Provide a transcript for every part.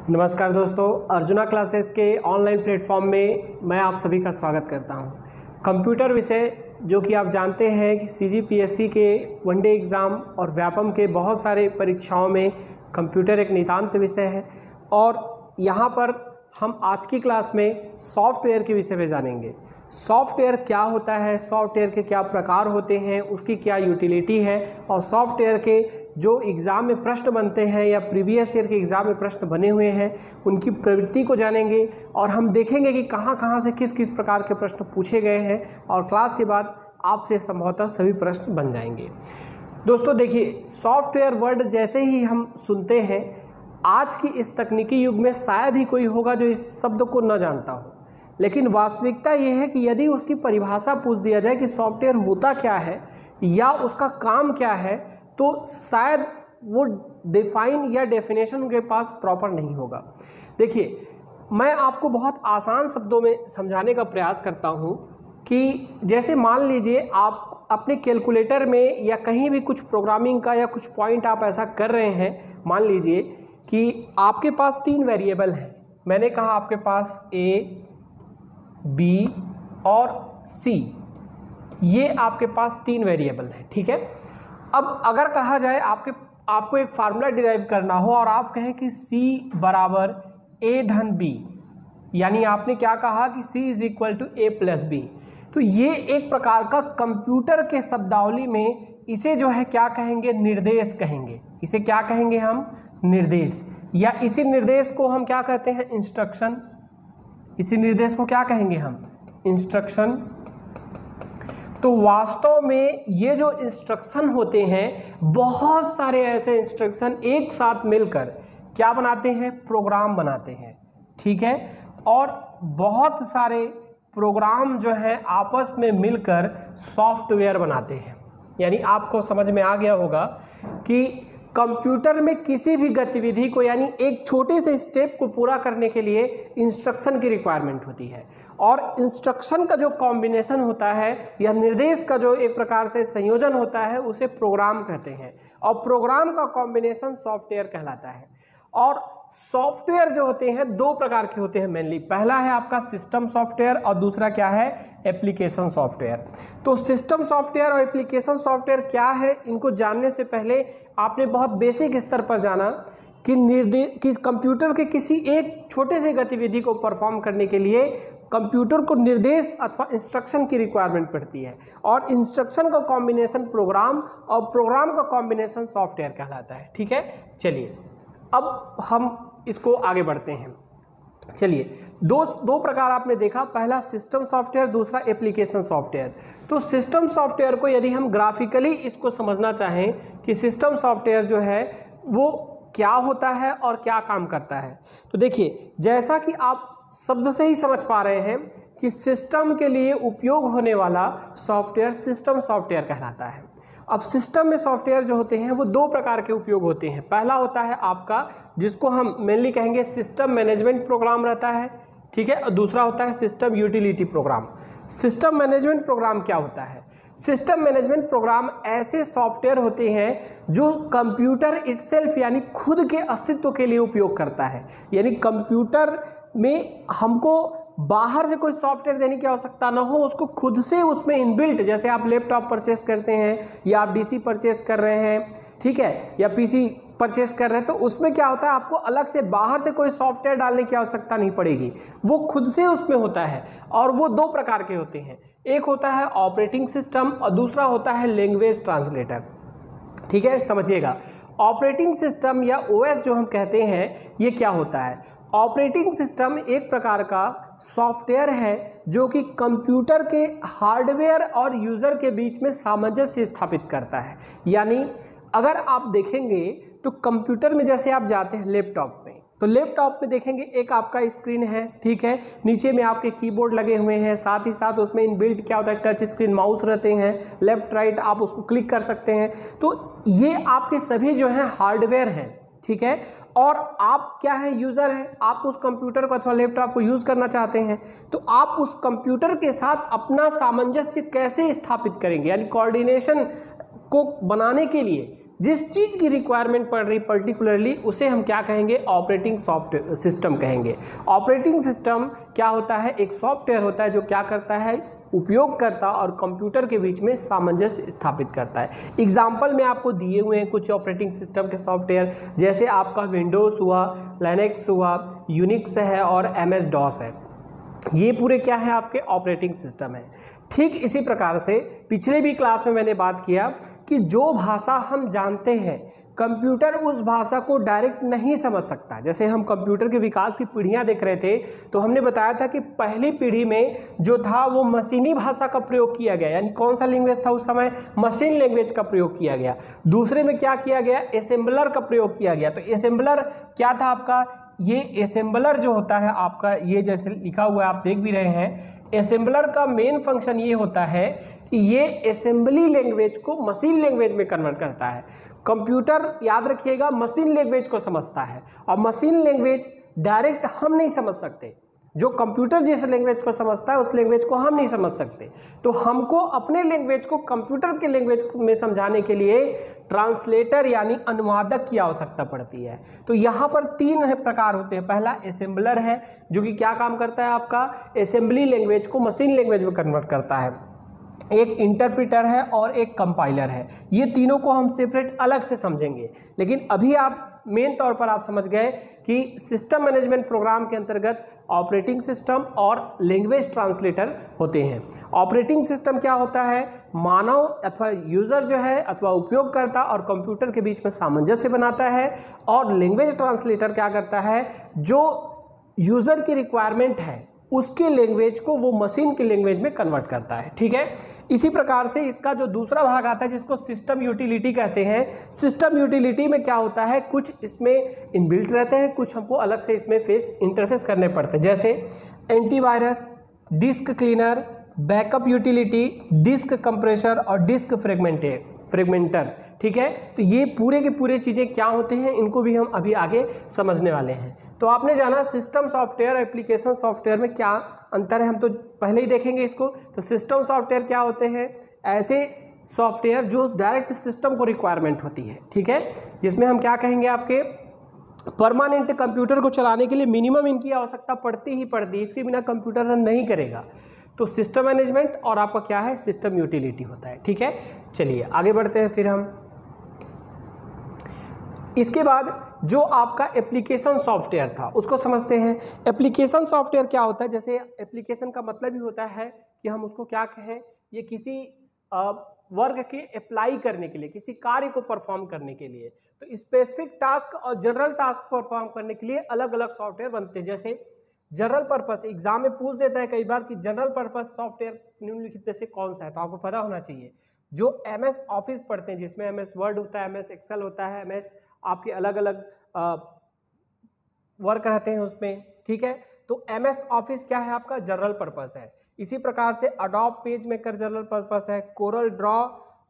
नमस्कार दोस्तों, अर्जुना क्लासेस के ऑनलाइन प्लेटफॉर्म में मैं आप सभी का स्वागत करता हूं। कंप्यूटर विषय जो कि आप जानते हैं कि सीजीपीएससी के वनडे एग्ज़ाम और व्यापम के बहुत सारे परीक्षाओं में कंप्यूटर एक नितांत विषय है और यहाँ पर हम आज की क्लास में सॉफ्टवेयर के विषय में जानेंगे। सॉफ्टवेयर क्या होता है, सॉफ्टवेयर के क्या प्रकार होते हैं, उसकी क्या यूटिलिटी है और सॉफ्टवेयर के जो एग्ज़ाम में प्रश्न बनते हैं या प्रीवियस ईयर के एग्ज़ाम में प्रश्न बने हुए हैं उनकी प्रवृत्ति को जानेंगे और हम देखेंगे कि कहाँ से किस किस प्रकार के प्रश्न पूछे गए हैं और क्लास के बाद आपसे संभवतः सभी प्रश्न बन जाएंगे। दोस्तों देखिए, सॉफ्टवेयर वर्ड जैसे ही हम सुनते हैं आज की इस तकनीकी युग में शायद ही कोई होगा जो इस शब्द को न जानता हो, लेकिन वास्तविकता ये है कि यदि उसकी परिभाषा पूछ दिया जाए कि सॉफ्टवेयर होता क्या है या उसका काम क्या है तो शायद वो डिफाइन या डेफिनेशन उनके पास प्रॉपर नहीं होगा। देखिए, मैं आपको बहुत आसान शब्दों में समझाने का प्रयास करता हूँ कि जैसे मान लीजिए आप अपने कैलकुलेटर में या कहीं भी कुछ प्रोग्रामिंग का या कुछ पॉइंट आप ऐसा कर रहे हैं। मान लीजिए कि आपके पास 3 वेरिएबल हैं। मैंने कहा आपके पास A, B और C, ये आपके पास 3 वेरिएबल हैं, ठीक है। अब अगर कहा जाए आपको एक फार्मूला डिराइव करना हो और आप कहें कि C बराबर A धन B, यानी आपने क्या कहा कि C is equal to A plus B, तो ये एक प्रकार का कंप्यूटर के शब्दावली में इसे जो है क्या कहेंगे, निर्देश कहेंगे। इसे क्या कहेंगे हम, निर्देश, या इसी निर्देश को हम क्या कहते हैं, इंस्ट्रक्शन। इसी निर्देश को क्या कहेंगे हम, इंस्ट्रक्शन। तो वास्तव में ये जो इंस्ट्रक्शन होते हैं, बहुत सारे ऐसे इंस्ट्रक्शन एक साथ मिलकर क्या बनाते हैं, प्रोग्राम बनाते हैं, ठीक है। और बहुत सारे प्रोग्राम जो है आपस में मिलकर सॉफ्टवेयर बनाते हैं। यानी आपको समझ में आ गया होगा कि कंप्यूटर में किसी भी गतिविधि को, यानी एक छोटे से स्टेप को पूरा करने के लिए इंस्ट्रक्शन की रिक्वायरमेंट होती है और इंस्ट्रक्शन का जो कॉम्बिनेशन होता है या निर्देश का जो एक प्रकार से संयोजन होता है उसे प्रोग्राम कहते हैं और प्रोग्राम का कॉम्बिनेशन सॉफ्टवेयर कहलाता है। और सॉफ्टवेयर जो होते हैं 2 प्रकार के होते हैं मेनली। पहला है आपका सिस्टम सॉफ्टवेयर और दूसरा क्या है, एप्लीकेशन सॉफ्टवेयर। तो सिस्टम सॉफ्टवेयर और एप्लीकेशन सॉफ्टवेयर क्या है, इनको जानने से पहले आपने बहुत बेसिक स्तर पर जाना कि कंप्यूटर के किसी एक छोटे से गतिविधि को परफॉर्म करने के लिए कंप्यूटर को निर्देश अथवा इंस्ट्रक्शन की रिक्वायरमेंट पड़ती है और इंस्ट्रक्शन का कॉम्बिनेशन प्रोग्राम और प्रोग्राम का कॉम्बिनेशन सॉफ्टवेयर कहलाता है, ठीक है। चलिए अब हम इसको आगे बढ़ते हैं। चलिए, दो प्रकार आपने देखा, पहला सिस्टम सॉफ्टवेयर, दूसरा एप्लीकेशन सॉफ्टवेयर। तो सिस्टम सॉफ्टवेयर को यदि हम ग्राफिकली इसको समझना चाहें कि सिस्टम सॉफ्टवेयर जो है वो क्या होता है और क्या काम करता है, तो देखिए जैसा कि आप शब्द से ही समझ पा रहे हैं कि सिस्टम के लिए उपयोग होने वाला सॉफ्टवेयर सिस्टम सॉफ्टवेयर कहलाता है। अब सिस्टम में सॉफ्टवेयर जो होते हैं वो 2 प्रकार के उपयोग होते हैं। पहला होता है आपका, जिसको हम मेनली कहेंगे सिस्टम मैनेजमेंट प्रोग्राम रहता है, ठीक है, और दूसरा होता है system utility program. System management program क्या होता है, सिस्टम मैनेजमेंट प्रोग्राम ऐसे सॉफ्टवेयर होते हैं जो कंप्यूटर इटसेल्फ यानी खुद के अस्तित्व के लिए उपयोग करता है। यानी कंप्यूटर में हमको बाहर से कोई सॉफ्टवेयर देने की आवश्यकता ना हो, उसको खुद से उसमें इनबिल्ट, जैसे आप लैपटॉप परचेस करते हैं या आप डीसी परचेस कर रहे हैं, ठीक है, या पीसी परचेस कर रहे हैं, तो उसमें क्या होता है, आपको अलग से बाहर से कोई सॉफ्टवेयर डालने की आवश्यकता नहीं पड़ेगी, वो खुद से उसमें होता है। और वो 2 प्रकार के होते हैं, एक होता है ऑपरेटिंग सिस्टम और दूसरा होता है लैंग्वेज ट्रांसलेटर, ठीक है। समझिएगा, ऑपरेटिंग सिस्टम या ओएस जो हम कहते हैं ये क्या होता है। ऑपरेटिंग सिस्टम एक प्रकार का सॉफ्टवेयर है जो कि कंप्यूटर के हार्डवेयर और यूज़र के बीच में सामंजस्य स्थापित करता है। यानी अगर आप देखेंगे तो कंप्यूटर में जैसे आप जाते हैं लैपटॉप में, तो लैपटॉप में देखेंगे एक आपका स्क्रीन है, ठीक है, नीचे में आपके कीबोर्ड लगे हुए हैं, साथ ही साथ उसमें इनबिल्ट क्या होता है, टच स्क्रीन माउस रहते हैं, लेफ्ट राइट आप उसको क्लिक कर सकते हैं। तो ये आपके सभी जो हैं हार्डवेयर हैं, ठीक है। और आप क्या है, यूज़र हैं, आप उस कंप्यूटर को अथवा लैपटॉप को यूज़ करना चाहते हैं, तो आप उस कंप्यूटर के साथ अपना सामंजस्य कैसे स्थापित करेंगे, यानी कोऑर्डिनेशन को बनाने के लिए जिस चीज़ की रिक्वायरमेंट पड़ रही पर्टिकुलरली उसे हम क्या कहेंगे, ऑपरेटिंग सॉफ्टवेयर सिस्टम कहेंगे। ऑपरेटिंग सिस्टम क्या होता है, एक सॉफ्टवेयर होता है जो क्या करता है, उपयोगकर्ता और कंप्यूटर के बीच में सामंजस्य स्थापित करता है। एग्जाम्पल में आपको दिए हुए हैं कुछ ऑपरेटिंग सिस्टम के सॉफ्टवेयर, जैसे आपका विंडोज़ हुआ, लिनक्स हुआ, यूनिक्स है और MS DOS है। ये पूरे क्या है, आपके ऑपरेटिंग सिस्टम है। ठीक इसी प्रकार से पिछले भी क्लास में मैंने बात किया कि जो भाषा हम जानते हैं कंप्यूटर उस भाषा को डायरेक्ट नहीं समझ सकता। जैसे हम कंप्यूटर के विकास की पीढ़ियां देख रहे थे तो हमने बताया था कि पहली पीढ़ी में जो था वो मशीनी भाषा का प्रयोग किया गया, यानी कौन सा लैंग्वेज था उस समय, मशीन लैंग्वेज का प्रयोग किया गया। दूसरे में क्या किया गया, असेंबलर का प्रयोग किया गया। तो असेंबलर क्या था आपका, ये असेंबलर जो होता है आपका, ये जैसे लिखा हुआ है आप देख भी रहे हैं, असेंबलर का मेन फंक्शन ये होता है कि ये असेंबली लैंग्वेज को मशीन लैंग्वेज में कन्वर्ट करता है। कंप्यूटर याद रखिएगा मशीन लैंग्वेज को समझता है और मशीन लैंग्वेज डायरेक्ट हम नहीं समझ सकते। जो कंप्यूटर जिस लैंग्वेज को समझता है उस लैंग्वेज को हम नहीं समझ सकते। तो हमको अपने लैंग्वेज को कंप्यूटर के लैंग्वेज में समझाने के लिए ट्रांसलेटर यानी अनुवादक की आवश्यकता पड़ती है। तो यहाँ पर 3 प्रकार होते हैं। पहला असेंबलर है जो कि क्या काम करता है, आपका असेंबली लैंग्वेज को मशीन लैंग्वेज में कन्वर्ट करता है। एक इंटरप्रेटर है और एक कंपाइलर है। ये तीनों को हम सेपरेट अलग से समझेंगे, लेकिन अभी आप मेन तौर पर आप समझ गए कि सिस्टम मैनेजमेंट प्रोग्राम के अंतर्गत ऑपरेटिंग सिस्टम और लैंग्वेज ट्रांसलेटर होते हैं। ऑपरेटिंग सिस्टम क्या होता है, मानव अथवा यूज़र जो है अथवा उपयोगकर्ता और कंप्यूटर के बीच में सामंजस्य बनाता है, और लैंग्वेज ट्रांसलेटर क्या करता है, जो यूज़र की रिक्वायरमेंट है उसके लैंग्वेज को वो मशीन की लैंग्वेज में कन्वर्ट करता है। ठीक है, इसी प्रकार से इसका जो दूसरा भाग आता है जिसको सिस्टम यूटिलिटी कहते हैं। सिस्टम यूटिलिटी में क्या होता है, कुछ इसमें इनबिल्ट रहते हैं, कुछ हमको अलग से इसमें इंटरफेस करने पड़ते हैं, जैसे antivirus, disk cleaner, backup utility, disk compressor और डिस्क फ्रेगमेंटर। ठीक है, तो ये पूरे के पूरे चीज़ें क्या होते हैं इनको भी हम अभी आगे समझने वाले हैं। तो आपने जाना सिस्टम सॉफ्टवेयर एप्लीकेशन सॉफ्टवेयर में क्या अंतर है, हम तो पहले ही देखेंगे इसको। तो सिस्टम सॉफ्टवेयर क्या होते हैं, ऐसे सॉफ्टवेयर जो डायरेक्ट सिस्टम को रिक्वायरमेंट होती है। ठीक है, जिसमें हम क्या कहेंगे, आपके परमानेंट कंप्यूटर को चलाने के लिए मिनिमम इनकी आवश्यकता पड़ती ही पड़ती है, इसके बिना कंप्यूटर रन नहीं करेगा। तो सिस्टम मैनेजमेंट और आपका क्या है, सिस्टम यूटिलिटी होता है। ठीक है, चलिए आगे बढ़ते हैं फिर हम। इसके बाद जो आपका एप्लीकेशन सॉफ्टवेयर था उसको समझते हैं। एप्लीकेशन सॉफ्टवेयर क्या होता है, जैसे एप्लीकेशन का मतलब ही होता है कि हम उसको क्या कहें, ये किसी वर्ग के अप्लाई करने के लिए, किसी कार्य को परफॉर्म करने के लिए। तो स्पेसिफिक टास्क और जनरल टास्क परफॉर्म करने के लिए अलग अलग सॉफ्टवेयर बनते हैं। जैसे जनरल पर्पस, एग्जाम में पूछ देता है कई बार कि जनरल पर्पस सॉफ्टवेयर निम्नलिखित में से कौन सा है, तो आपको पता होना चाहिए। जो MS ऑफिस पढ़ते हैं जिसमें MS वर्ड होता है, MS एक्सेल होता है, MS आपके अलग अलग वर्क रहते हैं उसमें। ठीक है, तो MS ऑफिस क्या है, आपका जनरल पर्पस है। इसी प्रकार से Adobe PageMaker general purpose है, Corel Draw,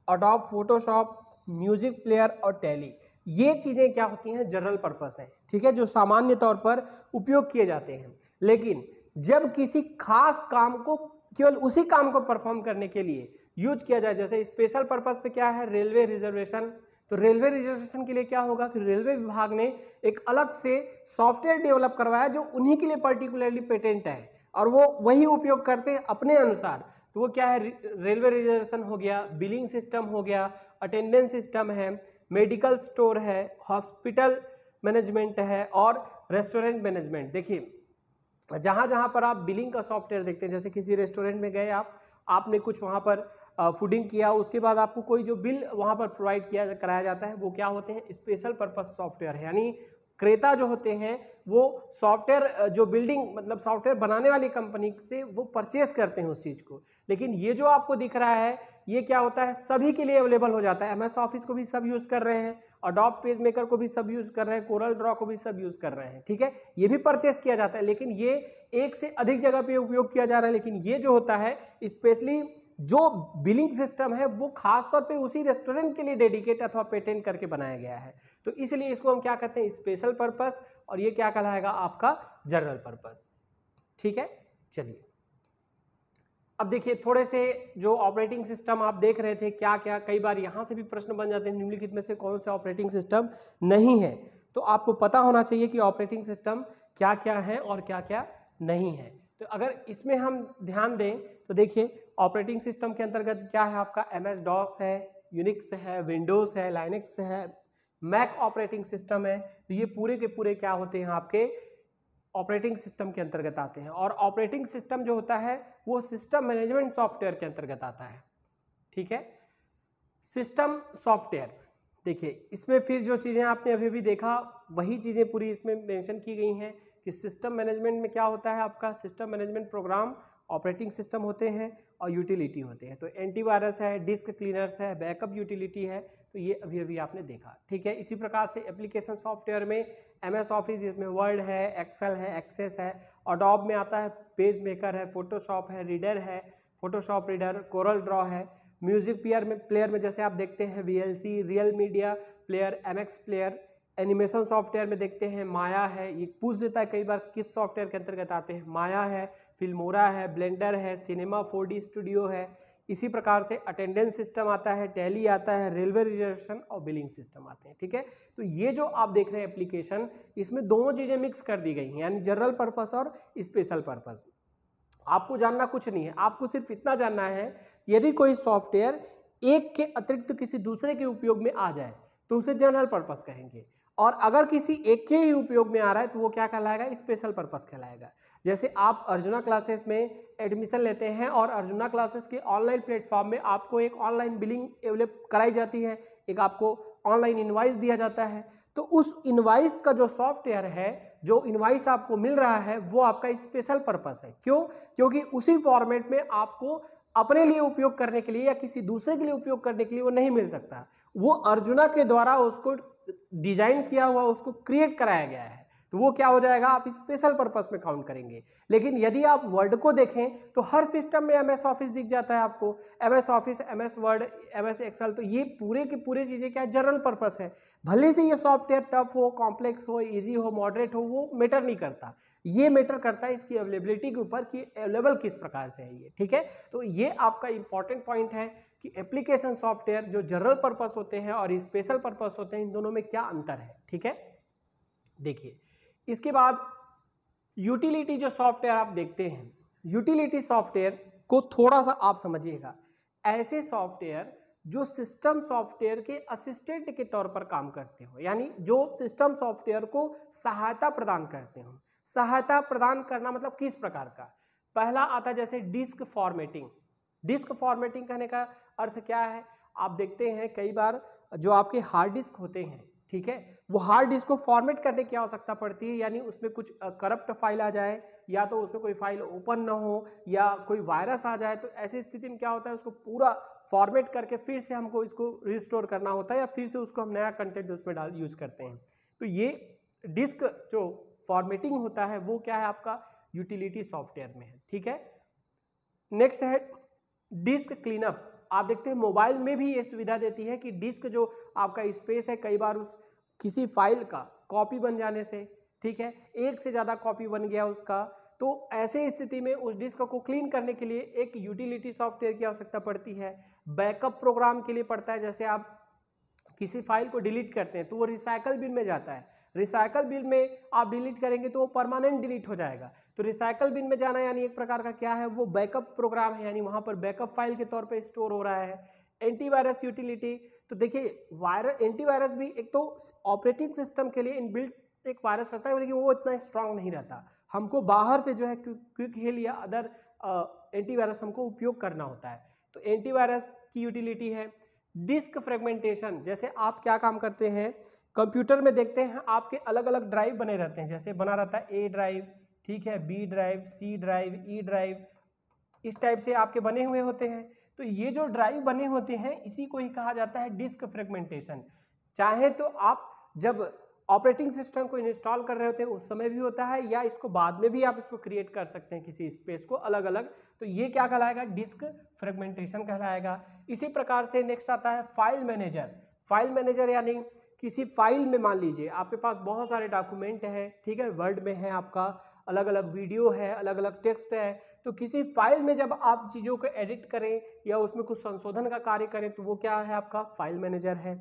Adobe Photoshop, music player और टैली, ये चीज़ें क्या होती हैं, जनरल पर्पस है। ठीक है, जो सामान्य तौर पर उपयोग किए जाते हैं। लेकिन जब किसी खास काम को, केवल उसी काम को परफॉर्म करने के लिए यूज किया जाए, जैसे स्पेशल पर्पस पे क्या है, रेलवे रिजर्वेशन, तो रेलवे रिजर्वेशन के लिए क्या होगा कि रेलवे विभाग ने एक अलग से सॉफ्टवेयर डेवलप करवाया जो उन्हीं के लिए पर्टिकुलरली पेटेंट है और वो वही उपयोग करते हैं अपने अनुसार। तो वो क्या है, रेलवे रिजर्वेशन हो गया, बिलिंग सिस्टम हो गया, अटेंडेंस सिस्टम है, मेडिकल स्टोर है, हॉस्पिटल मैनेजमेंट है और रेस्टोरेंट मैनेजमेंट। देखिए जहाँ जहाँ पर आप बिलिंग का सॉफ्टवेयर देखते हैं, जैसे किसी रेस्टोरेंट में गए आपने कुछ वहाँ पर फूडिंग किया, उसके बाद आपको कोई जो बिल वहाँ पर प्रोवाइड कराया जाता है वो क्या होते हैं, स्पेशल पर्पस सॉफ्टवेयर है। यानी क्रेता जो होते हैं वो सॉफ्टवेयर, जो बिल्डिंग मतलब सॉफ्टवेयर बनाने वाली कंपनी से वो परचेस करते हैं उस चीज़ को। लेकिन ये जो आपको दिख रहा है ये क्या होता है, सभी के लिए अवेलेबल हो जाता है। MS ऑफिस को भी सब यूज़ कर रहे हैं, अडोब पेज मेकर को भी सब यूज़ कर रहे हैं, कोरल ड्रॉ को भी सब यूज़ कर रहे हैं। ठीक है, ये भी परचेस किया जाता है, लेकिन ये एक से अधिक जगह पे उपयोग किया जा रहा है। लेकिन ये जो होता है स्पेशली जो बिलिंग सिस्टम है वो खास तौर पे उसी रेस्टोरेंट के लिए डेडिकेट अथवा पेटेंट करके बनाया गया है। तो इसलिए इसको हम क्या कहते हैं, स्पेशल पर्पस, और ये क्या कहलाएगा आपका जनरल पर्पस। ठीक है, चलिए अब देखिए थोड़े से जो ऑपरेटिंग सिस्टम आप देख रहे थे क्या क्या, कई बार यहाँ से भी प्रश्न बन जाते हैं निम्नलिखित में से कौन से ऑपरेटिंग सिस्टम नहीं है। तो आपको पता होना चाहिए कि ऑपरेटिंग सिस्टम क्या क्या है और क्या क्या नहीं है। तो अगर इसमें हम ध्यान दें तो देखिए ऑपरेटिंग सिस्टम के अंतर्गत क्या है आपका MS DOS है, यूनिक्स है, विंडोज़ है, लाइनक्स है, मैक ऑपरेटिंग सिस्टम है। तो ये पूरे के पूरे क्या होते हैं आपके ऑपरेटिंग सिस्टम के अंतर्गत आते हैं। और ऑपरेटिंग सिस्टम जो होता है वो सिस्टम मैनेजमेंट सॉफ्टवेयर के अंतर्गत आता है। ठीक है, सिस्टम सॉफ्टवेयर देखिए इसमें फिर जो चीज़ें आपने अभी भी देखा वही चीज़ें पूरी इसमें मेंशन की गई हैं कि सिस्टम मैनेजमेंट में क्या होता है आपका system management program, operating system होते हैं और यूटिलिटी होते हैं। तो एंटीवायरस है, डिस्क क्लीनर्स है, बैकअप यूटिलिटी है, तो ये अभी अभी आपने देखा। ठीक है, इसी प्रकार से एप्लीकेशन सॉफ्टवेयर में MS ऑफिस जिसमें वर्ड है, एक्सेल है, एक्सेस है, अडोब में आता है पेज मेकर है, फोटोशॉप है, रीडर है, फोटोशॉप रीडर, कोरल ड्रॉ है, म्यूजिक प्लेयर में जैसे आप देखते हैं VLC, real media player, MX player, animation software में देखते हैं माया है। ये पूछ देता है कई बार किस सॉफ्टवेयर के अंतर्गत आते हैं, माया है, फिल्मोरा है, ब्लेंडर है, सिनेमा 4D स्टूडियो है। इसी प्रकार से अटेंडेंस सिस्टम आता है, टैली आता है, रेलवे रिजर्वेशन और बिलिंग सिस्टम आते हैं। ठीक है, तो ये जो आप देख रहे हैं एप्लीकेशन, इसमें दोनों चीज़ें मिक्स कर दी गई हैं, यानी जनरल पर्पस और स्पेशल पर्पस। आपको जानना कुछ नहीं है, आपको सिर्फ इतना जानना है यदि कोई सॉफ्टवेयर एक के अतिरिक्त किसी दूसरे के उपयोग में आ जाए तो उसे जनरल पर्पस कहेंगे, और अगर किसी एक के ही उपयोग में आ रहा है तो वो क्या कहलाएगा, स्पेशल पर्पस कहलाएगा। जैसे आप अर्जुना क्लासेस में एडमिशन लेते हैं और अर्जुना क्लासेस के ऑनलाइन प्लेटफॉर्म में आपको एक ऑनलाइन बिलिंग अवेलेबल कराई जाती है, एक आपको ऑनलाइन इनवाइस दिया जाता है। तो उस इनवाइस का जो सॉफ्टवेयर है, जो इनवाइस आपको मिल रहा है वो आपका स्पेशल पर्पस है। क्यों? क्योंकि उसी फॉर्मेट में आपको अपने लिए उपयोग करने के लिए या किसी दूसरे के लिए उपयोग करने के लिए वो नहीं मिल सकता। वो अर्जुना के द्वारा उसको डिजाइन किया हुआ, उसको क्रिएट कराया गया है, तो वो क्या हो जाएगा, आप स्पेशल पर्पस में काउंट करेंगे। लेकिन यदि आप वर्ड को देखें तो हर सिस्टम में MS ऑफिस दिख जाता है आपको, MS Office, MS Word, MS Excel, तो ये पूरे की पूरे चीज़ें क्या जनरल पर्पस है। भले से ये सॉफ्टवेयर टफ हो, कॉम्प्लेक्स हो, इजी हो, मॉडरेट हो, वो मैटर नहीं करता। ये मैटर करता है इसकी अवेलेबिलिटी के ऊपर कि अवेलेबल किस प्रकार से है ये। ठीक है, तो ये आपका इंपॉर्टेंट पॉइंट है कि एप्लीकेशन सॉफ्टवेयर जो जनरल पर्पस होते हैं और स्पेशल पर्पस होते हैं, इन दोनों में क्या अंतर है। ठीक है, देखिए इसके बाद यूटिलिटी जो सॉफ्टवेयर आप देखते हैं, यूटिलिटी सॉफ्टवेयर को थोड़ा सा आप समझिएगा। ऐसे सॉफ्टवेयर जो सिस्टम सॉफ्टवेयर के असिस्टेंट के तौर पर काम करते हो, यानी जो सिस्टम सॉफ्टवेयर को सहायता प्रदान करते हो। सहायता प्रदान करना मतलब किस प्रकार का, पहला आता है जैसे डिस्क फॉर्मेटिंग। डिस्क फॉर्मेटिंग कहने का अर्थ क्या है, आप देखते हैं कई बार जो आपके हार्ड डिस्क होते हैं, ठीक है, वो हार्ड डिस्क को फॉर्मेट करने की आवश्यकता पड़ती है, यानी उसमें कुछ करप्ट फाइल आ जाए या तो उसमें कोई फाइल ओपन ना हो या कोई वायरस आ जाए, तो ऐसी स्थिति में क्या होता है, उसको पूरा फॉर्मेट करके फिर से हमको इसको रिस्टोर करना होता है या फिर से उसको हम नया कंटेंट उसमें यूज़ करते हैं। तो ये डिस्क जो फॉर्मेटिंग होता है वो क्या है आपका यूटिलिटी सॉफ्टवेयर में है। ठीक है, नेक्स्ट है डिस्क क्लीनअप। आप देखते हैं मोबाइल में भी ये सुविधा देती है कि डिस्क जो आपका स्पेस है, कई बार उस किसी फाइल का कॉपी बन जाने से, ठीक है, एक से ज़्यादा कॉपी बन गया उसका, तो ऐसे स्थिति में उस डिस्क को क्लीन करने के लिए एक यूटिलिटी सॉफ्टवेयर की आवश्यकता पड़ती है। बैकअप प्रोग्राम के लिए पड़ता है, जैसे आप किसी फाइल को डिलीट करते हैं तो वो रिसाइकल बिन में जाता है, रिसाइकल बिन में आप डिलीट करेंगे तो वो परमानेंट डिलीट हो जाएगा। तो रिसाइकल बिन में जाना यानी एक प्रकार का क्या है, वो बैकअप प्रोग्राम है, यानी वहाँ पर बैकअप फाइल के तौर पे स्टोर हो रहा है। एंटीवायरस यूटिलिटी, तो देखिए एंटीवायरस भी एक तो ऑपरेटिंग सिस्टम के लिए इनबिल्ट एक वायरस रहता है, लेकिन वो इतना स्ट्रांग नहीं रहता, हमको बाहर से जो है क्विक हिल या अदर एंटीवायरस हमको उपयोग करना होता है। तो एंटीवायरस की यूटिलिटी है। डिस्क फ्रेगमेंटेशन, जैसे आप क्या काम करते हैं, कंप्यूटर में देखते हैं आपके अलग अलग ड्राइव बने रहते हैं, जैसे बना रहता है A ड्राइव, ठीक है, B drive, C drive, E drive, इस टाइप से आपके बने हुए होते हैं। तो ये जो ड्राइव बने होते हैं इसी को ही कहा जाता है डिस्क फ्रेगमेंटेशन। चाहे तो आप जब ऑपरेटिंग सिस्टम को इंस्टॉल कर रहे होते हैं उस समय भी होता है, या इसको बाद में भी आप इसको क्रिएट कर सकते हैं किसी स्पेस को अलग अलग, तो ये क्या कहलाएगा, डिस्क फ्रेगमेंटेशन कहलाएगा। इसी प्रकार से नेक्स्ट आता है फाइल मैनेजर। फाइल मैनेजर यानी किसी फाइल में मान लीजिए आपके पास बहुत सारे डॉक्यूमेंट हैं, ठीक है, वर्ड में है आपका, अलग अलग वीडियो है, अलग अलग टेक्स्ट है। तो किसी फाइल में जब आप चीज़ों को एडिट करें या उसमें कुछ संशोधन का कार्य करें तो वो क्या है, आपका फाइल मैनेजर है।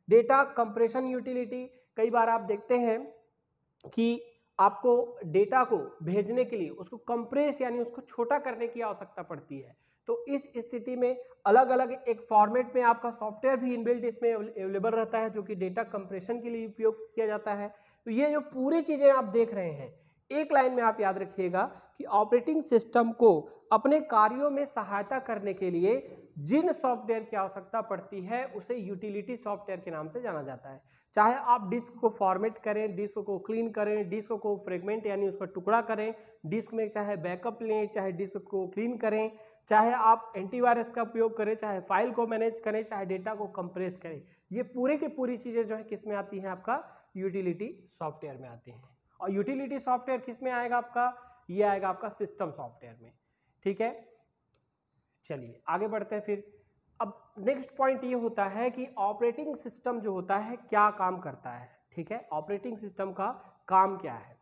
डेटा कंप्रेशन यूटिलिटी, कई बार आप देखते हैं कि आपको डेटा को भेजने के लिए उसको कंप्रेस यानी उसको छोटा करने की आवश्यकता पड़ती है। तो इस स्थिति में अलग अलग एक फॉर्मेट में आपका सॉफ्टवेयर भी इनबिल्ट इसमें अवेलेबल रहता है जो कि डेटा कंप्रेशन के लिए उपयोग किया जाता है। तो ये जो पूरी चीज़ें आप देख रहे हैं, एक लाइन में आप याद रखिएगा कि ऑपरेटिंग सिस्टम को अपने कार्यों में सहायता करने के लिए जिन सॉफ्टवेयर की आवश्यकता पड़ती है उसे यूटिलिटी सॉफ्टवेयर के नाम से जाना जाता है। चाहे आप डिस्क को फॉर्मेट करें, डिस्क को क्लीन करें, डिस्क को फ्रेगमेंट यानी उसका टुकड़ा करें, डिस्क में चाहे बैकअप लें, चाहे डिस्क को क्लीन करें, चाहे आप एंटीवायरस का उपयोग करें, चाहे फाइल को मैनेज करें, चाहे डेटा को कंप्रेस करें, ये पूरे की पूरी चीज़ें जो है किस में आती हैं, आपका यूटिलिटी सॉफ्टवेयर में आती हैं। और यूटिलिटी सॉफ्टवेयर किस में आएगा, आपका ये आएगा आपका सिस्टम सॉफ्टवेयर में। ठीक है, चलिए आगे बढ़ते हैं फिर। अब नेक्स्ट पॉइंट ये होता है कि ऑपरेटिंग सिस्टम जो होता है क्या काम करता है। ठीक है, ऑपरेटिंग सिस्टम का काम क्या है।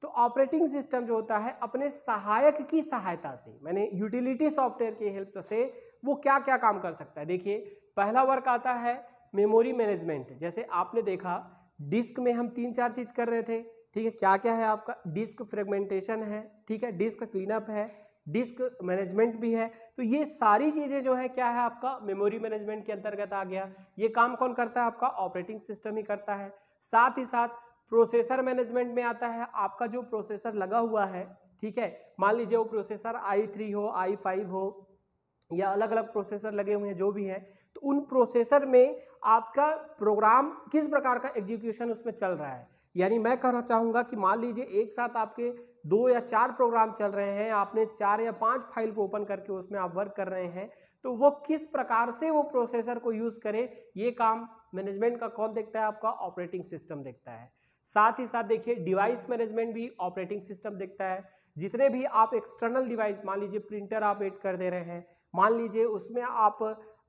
तो ऑपरेटिंग सिस्टम जो होता है अपने सहायक की सहायता से, मैंने यूटिलिटी सॉफ्टवेयर की हेल्प से वो क्या क्या काम कर सकता है। देखिए, पहला वर्क आता है मेमोरी मैनेजमेंट। जैसे आपने देखा डिस्क में हम 3-4 चीज़ कर रहे थे। ठीक है, क्या क्या है आपका, डिस्क फ्रेगमेंटेशन है, ठीक है, डिस्क क्लीनअप है, डिस्क मैनेजमेंट भी है। तो ये सारी चीज़ें जो है क्या है, आपका मेमोरी मैनेजमेंट के अंतर्गत आ गया। ये काम कौन करता है, आपका ऑपरेटिंग सिस्टम ही करता है। साथ ही साथ प्रोसेसर मैनेजमेंट में आता है, आपका जो प्रोसेसर लगा हुआ है, ठीक है, मान लीजिए वो प्रोसेसर i3 हो, i5 हो या अलग अलग प्रोसेसर लगे हुए हैं जो भी है, तो उन प्रोसेसर में आपका प्रोग्राम किस प्रकार का एग्जीक्यूशन उसमें चल रहा है। यानी मैं कहना चाहूँगा कि मान लीजिए एक साथ आपके 2 या 4 प्रोग्राम चल रहे हैं, आपने 4 या 5 फाइल को ओपन करके उसमें आप वर्क कर रहे हैं, तो वो किस प्रकार से वो प्रोसेसर को यूज़ करे, ये काम मैनेजमेंट का कौन देखता है, आपका ऑपरेटिंग सिस्टम देखता है। साथ ही साथ देखिए डिवाइस मैनेजमेंट भी ऑपरेटिंग सिस्टम देखता है। जितने भी आप एक्सटर्नल डिवाइस, मान लीजिए प्रिंटर आप ऐड कर दे रहे हैं, मान लीजिए उसमें आप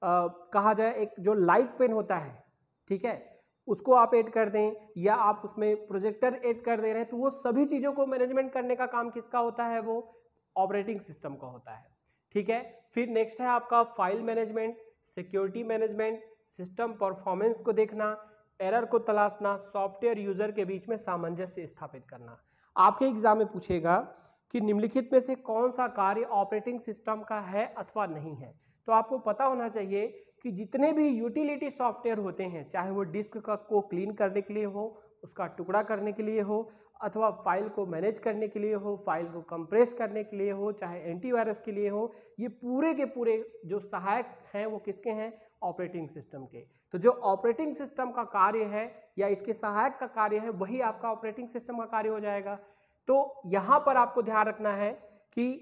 कहा जाए एक जो लाइट पेन होता है, ठीक है, उसको आप ऐड कर दें, या आप उसमें प्रोजेक्टर ऐड कर दे रहे हैं, तो वो सभी चीज़ों को मैनेजमेंट करने का काम किसका होता है, वो ऑपरेटिंग सिस्टम का होता है। ठीक है, फिर नेक्स्ट है आपका file management, security management, system performance को देखना, एरर को तलाशना, सॉफ्टवेयर यूजर के बीच में सामंजस्य स्थापित करना। आपके एग्जाम में पूछेगा कि निम्नलिखित में से कौन सा कार्य ऑपरेटिंग सिस्टम का है अथवा नहीं है। तो आपको पता होना चाहिए कि जितने भी यूटिलिटी सॉफ्टवेयर होते हैं, चाहे वो डिस्क का को क्लीन करने के लिए हो, उसका टुकड़ा करने के लिए हो, अथवा फाइल को मैनेज करने के लिए हो, फाइल को कंप्रेस करने के लिए हो, चाहे एंटीवायरस के लिए हो, ये पूरे के पूरे जो सहायक हैं वो किसके हैं, ऑपरेटिंग सिस्टम के। तो जो ऑपरेटिंग सिस्टम का कार्य है या इसके सहायक का कार्य है, वही आपका ऑपरेटिंग सिस्टम का कार्य हो जाएगा। तो यहाँ पर आपको ध्यान रखना है कि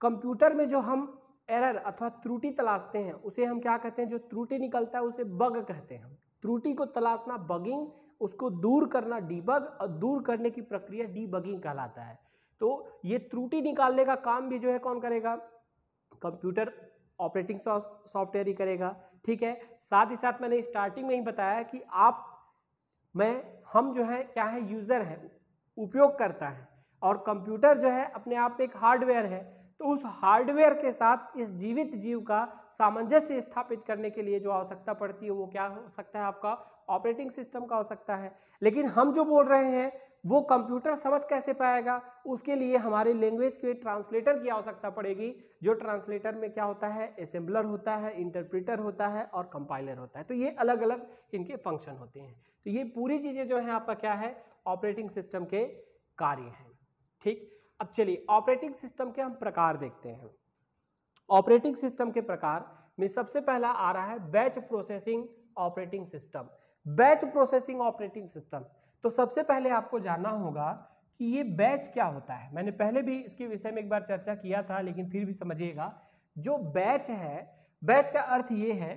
कंप्यूटर में जो हम एरर अथवा त्रुटि तलाशते हैं उसे हम क्या कहते हैं, जो त्रुटि निकलता है उसे बग कहते हैं। हम त्रुटि को तलाशना बगिंग, उसको दूर करना डीबग, और दूर करने की प्रक्रिया डीबगिंग कहलाता है। तो ये त्रुटि निकालने का काम भी जो है कौन करेगा, कंप्यूटर ऑपरेटिंग सॉफ्टवेयर ही करेगा। ठीक है, साथ ही साथ मैंने स्टार्टिंग में ही बताया कि हम जो है क्या है, यूजर है, उपयोग करता है, और कंप्यूटर जो है अपने आप में एक हार्डवेयर है। तो उस हार्डवेयर के साथ इस जीवित जीव का सामंजस्य स्थापित करने के लिए जो आवश्यकता पड़ती है वो क्या हो सकता है, आपका ऑपरेटिंग सिस्टम का हो सकता है। लेकिन हम जो बोल रहे हैं वो कंप्यूटर समझ कैसे पाएगा, उसके लिए हमारे लैंग्वेज के ट्रांसलेटर की आवश्यकता पड़ेगी। जो ट्रांसलेटर में क्या होता है, असेंबलर होता है, इंटरप्रेटर होता है और कंपाइलर होता है। तो ये अलग अलग इनके फंक्शन होते हैं। तो ये पूरी चीज़ें जो है आपका क्या है, ऑपरेटिंग सिस्टम के कार्य हैं। ठीक, अब चलिए ऑपरेटिंग सिस्टम के हम प्रकार देखते हैं। ऑपरेटिंग सिस्टम के प्रकार में सबसे पहला आ रहा है batch processing operating system. Batch processing operating system, तो सबसे पहले आपको जानना होगा कि ये बैच क्या होता है। मैंने पहले भी इसके विषय में एक बार चर्चा किया था, लेकिन फिर भी समझिएगा। जो बैच है, बैच का अर्थ ये है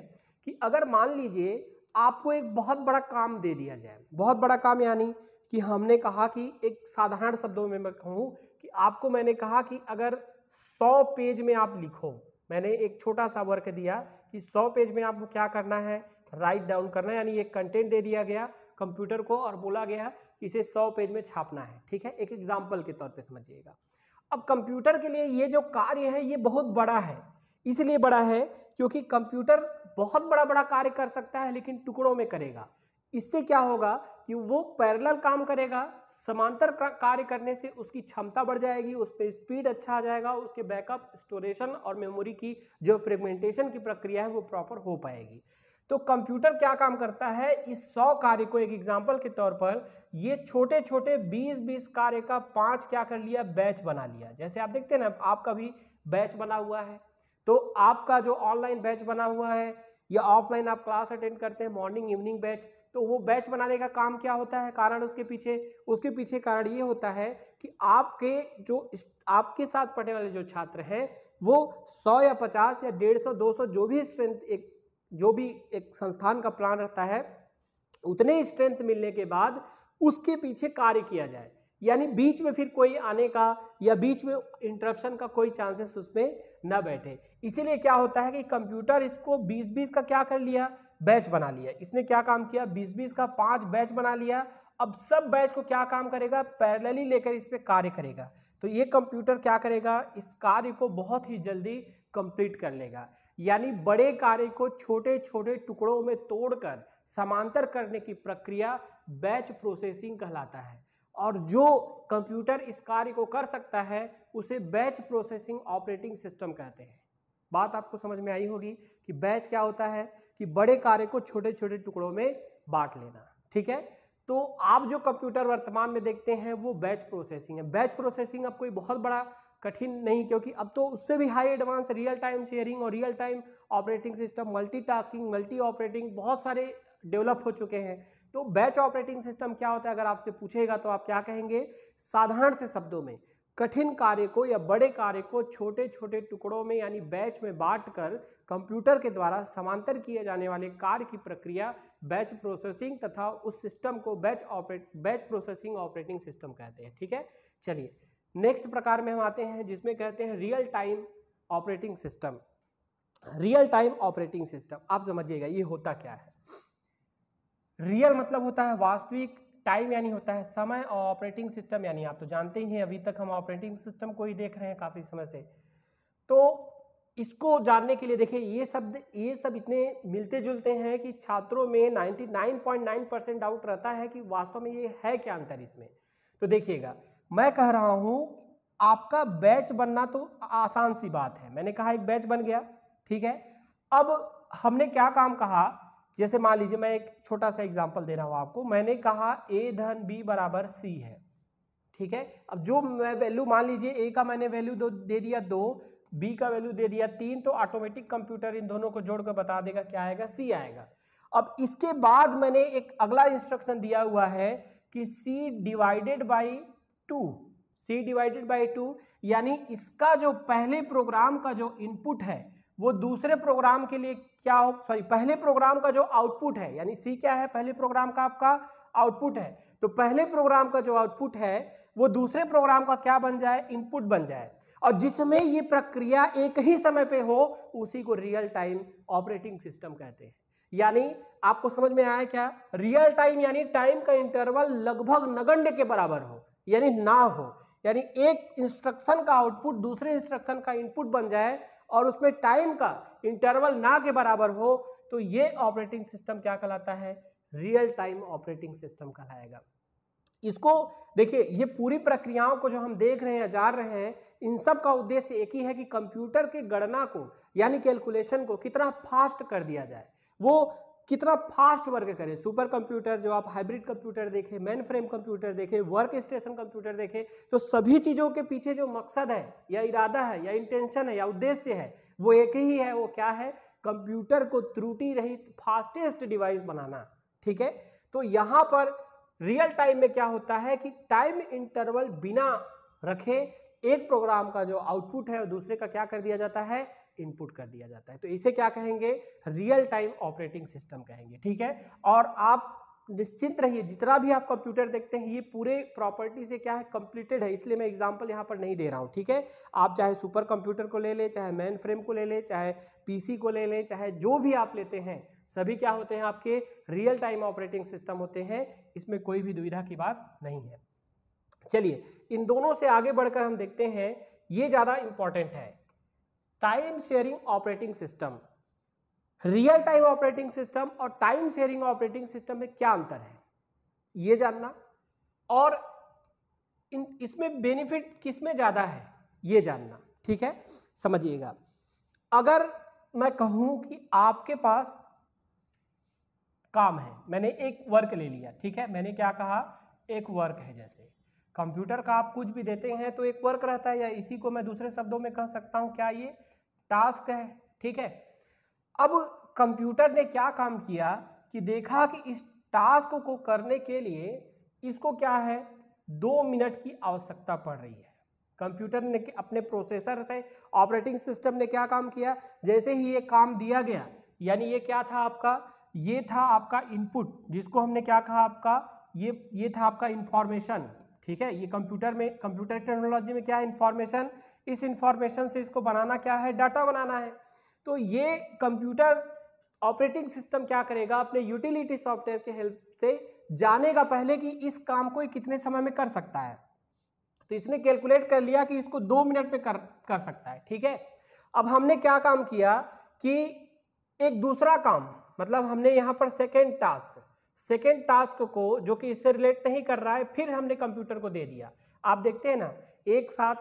कि अगर मान लीजिए आपको एक बहुत बड़ा काम दे दिया जाए, बहुत बड़ा काम यानी कि हमने कहा कि एक साधारण शब्दों में मैं कहूँ कि आपको मैंने कहा कि अगर 100 पेज में आप लिखो, मैंने एक छोटा सा वर्क दिया कि 100 पेज में आपको क्या करना है, राइट डाउन करना है, यानी एक कंटेंट दे दिया गया, कंप्यूटर को और बोला गया कि इसे 100 पेज में छापना है। ठीक है, एक एग्जाम्पल के तौर पे समझिएगा। अब कंप्यूटर के लिए ये जो कार्य है ये बहुत बड़ा है। इसलिए बड़ा है क्योंकि कंप्यूटर बहुत बड़ा बड़ा कार्य कर सकता है लेकिन टुकड़ों में करेगा। इससे क्या होगा कि वो पैरेलल काम करेगा, समांतर कार्य करने से उसकी क्षमता बढ़ जाएगी, उस पर स्पीड अच्छा आ जाएगा, उसके बैकअप, स्टोरेशन और मेमोरी की जो फ्रेगमेंटेशन की प्रक्रिया है वो प्रॉपर हो पाएगी। तो कंप्यूटर क्या काम करता है, इस 100 कार्य को एक एग्जाम्पल के तौर पर ये छोटे छोटे 20-20 कार्य का 5 क्या कर लिया, बैच बना लिया। जैसे आप देखते हैं ना, आपका भी बैच बना हुआ है, तो आपका जो ऑनलाइन बैच बना हुआ है या ऑफलाइन आप क्लास अटेंड करते हैं मॉर्निंग इवनिंग बैच, तो वो बैच बनाने का काम क्या होता है, कारण उसके पीछे कारण ये होता है कि आपके साथ पढ़ने वाले जो छात्र हैं वो 100 या 50 या 150 200 जो भी एक संस्थान का प्लान रहता है, उतने स्ट्रेंथ मिलने के बाद उसके पीछे कार्य किया जाए। यानी बीच में फिर कोई आने का या बीच में इंटरप्शन का कोई चांसेस उसमें न बैठे। इसीलिए क्या होता है कि कंप्यूटर इसको 20-20 का क्या कर लिया, बैच बना लिया। इसने क्या काम किया, 20-20 का 5 बैच बना लिया। अब सब बैच को क्या काम करेगा, पैरेलली लेकर इस पे कार्य करेगा। तो ये कंप्यूटर क्या करेगा, इस कार्य को बहुत ही जल्दी कंप्लीट कर लेगा। यानी बड़े कार्य को छोटे छोटे टुकड़ों में तोड़कर समांतर करने की प्रक्रिया बैच प्रोसेसिंग कहलाता है। और जो कंप्यूटर इस कार्य को कर सकता है उसे बैच प्रोसेसिंग ऑपरेटिंग सिस्टम कहते हैं। बात आपको समझ में आई होगी कि बैच क्या होता है, कि बड़े कार्य को छोटे छोटे टुकड़ों में बांट लेना। ठीक है, तो आप जो कंप्यूटर वर्तमान में देखते हैं वो बैच प्रोसेसिंग है। बैच प्रोसेसिंग अब कोई बहुत बड़ा कठिन नहीं, क्योंकि अब तो उससे भी high advance real time sharing और real time operating system, multitasking, multi operating बहुत सारे डेवलप हो चुके हैं। तो बैच ऑपरेटिंग सिस्टम क्या होता है, अगर आपसे पूछेगा तो आप क्या कहेंगे, साधारण से शब्दों में कठिन कार्य को या बड़े कार्य को छोटे छोटे टुकड़ों में यानी बैच में बांटकर कंप्यूटर के द्वारा समांतर किए जाने वाले कार्य की प्रक्रिया बैच प्रोसेसिंग तथा उस सिस्टम को बैच प्रोसेसिंग ऑपरेटिंग सिस्टम कहते हैं। ठीक है, चलिए नेक्स्ट प्रकार में हम आते हैं जिसमें कहते हैं real time operating system. Real time operating system आप समझिएगा ये होता क्या है। रियल मतलब होता है वास्तविक, टाइम यानी होता है समय, और ऑपरेटिंग सिस्टम यानी आप तो जानते ही हैं, अभी तक हम ऑपरेटिंग सिस्टम को ही देख रहे हैं काफी समय से। तो इसको जानने के लिए देखिए ये सब इतने मिलते जुलते हैं कि छात्रों में 99.9% डाउट रहता है कि वास्तव में ये है क्या अंतर इसमें। तो देखिएगा, मैं कह रहा हूं आपका बैच बनना तो आसान सी बात है, मैंने कहा एक बैच बन गया। ठीक है, अब हमने क्या काम कहा, जैसे मान लीजिए मैं एक छोटा सा एग्जांपल दे रहा हूं आपको। मैंने कहा a धन b बराबर c है। ठीक है, अब जो मैं वैल्यू मान लीजिए a का मैंने वैल्यू दे दिया 2, b का वैल्यू दे दिया 3, तो ऑटोमेटिक कंप्यूटर इन दोनों को जोड़कर बता देगा क्या आएगा, c आएगा। अब इसके बाद मैंने एक अगला इंस्ट्रक्शन दिया हुआ है कि c डिवाइडेड बाई 2, यानी इसका जो पहले प्रोग्राम का जो इनपुट है वो दूसरे प्रोग्राम के लिए क्या हो, पहले प्रोग्राम का जो आउटपुट है, यानी सी क्या है, पहले प्रोग्राम का आपका आउटपुट है, तो पहले प्रोग्राम का जो आउटपुट है वो दूसरे प्रोग्राम का क्या बन जाए, इनपुट बन जाए। और जिसमें ये प्रक्रिया एक ही समय पे हो उसी को रियल टाइम ऑपरेटिंग सिस्टम कहते हैं। यानी आपको समझ में आया क्या, रियल टाइम यानी टाइम का इंटरवल लगभग नगण्य के बराबर हो, यानी ना हो, यानी एक इंस्ट्रक्शन का आउटपुट दूसरे इंस्ट्रक्शन का इनपुट बन जाए और उसमें टाइम का इंटरवल ना के बराबर हो, तो ये ऑपरेटिंग सिस्टम क्या कहलाता है, रियल टाइम ऑपरेटिंग सिस्टम कहलाएगा। इसको देखिए, ये पूरी प्रक्रियाओं को जो हम देख रहे हैं, जान रहे हैं, इन सब का उद्देश्य एक ही है कि कंप्यूटर के गणना को यानी कैलकुलेशन को कितना फास्ट कर दिया जाए, वो कितना फास्ट वर्क करे। सुपर कंप्यूटर जो आप हाइब्रिड कंप्यूटर देखें, मेन फ्रेम कंप्यूटर देखें, वर्क स्टेशन कंप्यूटर देखें, तो सभी चीज़ों के पीछे जो मकसद है या इरादा है या इंटेंशन है या उद्देश्य है वो एक ही है। वो क्या है, कंप्यूटर को त्रुटि रहित फास्टेस्ट डिवाइस बनाना। ठीक है, तो यहाँ पर रियल टाइम में क्या होता है कि टाइम इंटरवल बिना रखे एक प्रोग्राम का जो आउटपुट है और दूसरे का क्या कर दिया जाता है, इनपुट कर दिया जाता है। तो इसे क्या कहेंगे, रियल टाइम ऑपरेटिंग सिस्टम कहेंगे। ठीक है, और आप निश्चिंत रहिए, जितना भी आप कंप्यूटर देखते हैं ये पूरे प्रॉपर्टी से क्या है, कंप्लीटेड है, इसलिए मैं एग्जांपल यहाँ पर नहीं दे रहा हूँ। ठीक है, आप चाहे सुपर कंप्यूटर को ले लें, चाहे मेन फ्रेम को ले लें, चाहे पीसी को ले लें, चाहे जो भी आप लेते हैं, सभी क्या होते हैं, आपके रियल टाइम ऑपरेटिंग सिस्टम होते हैं, इसमें कोई भी दुविधा की बात नहीं है। चलिए इन दोनों से आगे बढ़कर हम देखते हैं, ये ज्यादा इंपॉर्टेंट है, time sharing operating system. Real time operating system और टाइम शेयरिंग ऑपरेटिंग सिस्टम में क्या अंतर है, ये जानना, और इसमें बेनिफिट किसमें ज्यादा है ये जानना। ठीक है, समझिएगा। अगर मैं कहूं कि आपके पास काम है, मैंने एक वर्क ले लिया, ठीक है, मैंने क्या कहा, एक वर्क है, जैसे कंप्यूटर का आप कुछ भी देते हैं तो एक वर्क रहता है, या इसी को मैं दूसरे शब्दों में कह सकता हूं क्या, ये टास्क है। ठीक है, अब कंप्यूटर ने क्या काम किया कि देखा कि इस टास्क को करने के लिए इसको क्या है, 2 मिनट की आवश्यकता पड़ रही है। कंप्यूटर ने अपने प्रोसेसर से, ऑपरेटिंग सिस्टम ने क्या काम किया, जैसे ही ये काम दिया गया, यानी ये क्या था आपका, ये था आपका इनपुट, जिसको हमने क्या कहा आपका, ये था आपका इंफॉर्मेशन। ठीक है, ये कंप्यूटर में, कंप्यूटर टेक्नोलॉजी में क्या है, इंफॉर्मेशन। इस इंफॉर्मेशन से इसको बनाना क्या है, डाटा बनाना है। तो ये कंप्यूटर ऑपरेटिंग सिस्टम क्या करेगा, अपने यूटिलिटी सॉफ्टवेयर के हेल्प से जानेगा पहले कि इस काम को कितने समय में कर सकता है। तो इसने कैलकुलेट कर लिया कि इसको 2 मिनट में कर सकता है। ठीक है, अब हमने क्या काम किया कि एक दूसरा काम, मतलब हमने यहां पर सेकेंड टास्क को, जो कि इससे रिलेट नहीं कर रहा है, फिर हमने कंप्यूटर को दे दिया। आप देखते हैं ना, एक साथ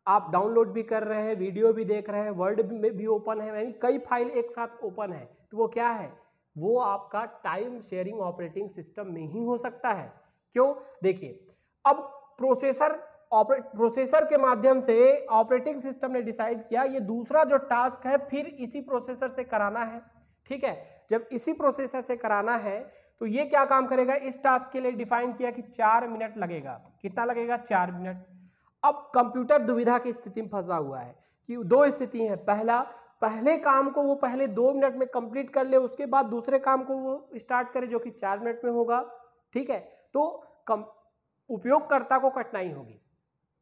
आप डाउनलोड भी कर रहे हैं, वीडियो भी देख रहे हैं, वर्ड में भी ओपन है, यानी कई फाइल एक साथ ओपन है, तो वो क्या है, वो आपका टाइम शेयरिंग ऑपरेटिंग सिस्टम में ही हो सकता है। क्यों, देखिए, अब प्रोसेसर के माध्यम से ऑपरेटिंग सिस्टम ने डिसाइड किया ये दूसरा जो टास्क है फिर इसी प्रोसेसर से कराना है। ठीक है, जब इसी प्रोसेसर से कराना है तो ये क्या काम करेगा, इस टास्क के लिए डिफाइन किया कि 4 मिनट लगेगा। कितना लगेगा, 4 मिनट। अब कंप्यूटर दुविधा की स्थिति में फंसा हुआ है कि 2 स्थिति है, पहले काम को वो पहले 2 मिनट में कंप्लीट कर ले, उसके बाद दूसरे काम को वो स्टार्ट करे जो कि 4 मिनट में होगा। ठीक है, तो उपयोगकर्ता को कठिनाई होगी।